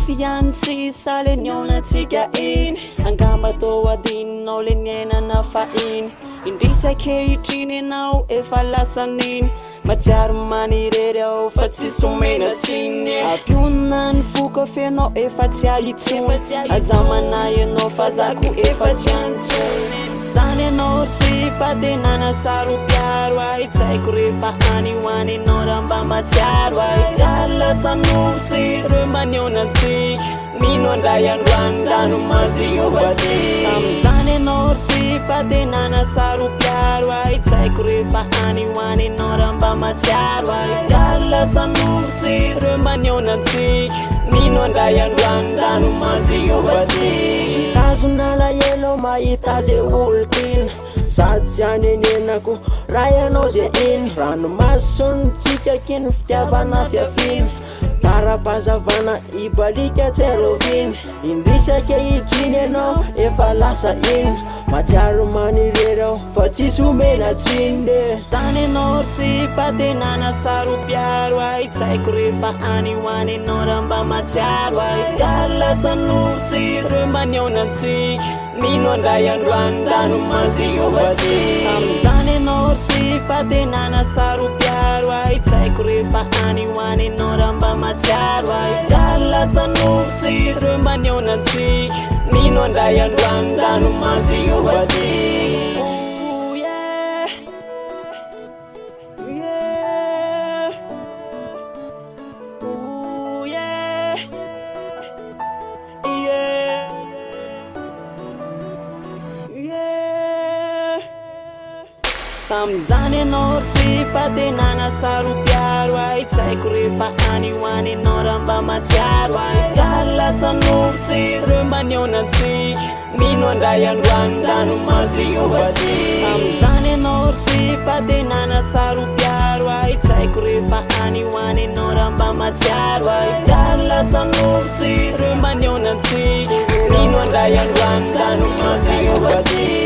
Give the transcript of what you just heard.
fianci sale nyonatsika iny angamba tô adinao le niainana fa iny indritsakehitriny anao efa lasan'iny matsiaro manirery ao fa tsisy omenatsiny ampionana ny foko fenao efa tsy ahitsony azamanay anao fa zako efa tsy antsony zany anao tsy patenana saropiaro ay tsaiko rehefa any hoany anao raha mba matsiaro ay zalasanovo sisy manionatsika mino andray androandrano maziovatsika am'izany anao tsy patenana saropiaro ay tsaiko rehefa any hoany anao raha mba matsiaro ay zalasanovo sisy manionatsika mino andray androandrano maziovatsika azona lahelo mahita ze olokina sady tsy anenenako raha ianao ze iny ranomasonitsika kiny fitiavana fiafiny tara-pazavana ibalika tseroviny indrisake hidriny anao efa lasa iny matsiaro manirery ao fa tsisy omenatsiny zany anao tsy patenana saropiaro ay tsaiko rehefa any hoany anao raha mba matsiaro ay zalasanovo sisy manionatsika mino andray androandrano maziovatsika am'izany anao tsy patenana saropiaro ay tsaiko rehefa any hoany anao raha mba matsiaro ay zalasanovo sisy manionatsika mino andray androandrano maziovatsika tam'izany anao tsy patenana saropiaro ay tsaiko rehefa any hoany anao raha mba matsiaro ay zalasanovo sisy manionatsika mino andray androandrano maziovatsika am'izany anao tsy patenana saropiaro ay tsaiko rehefa any hoany anao raha mba matsiaro ay zalasanovo sisy manionatsika mino andray androandrano maziovatsika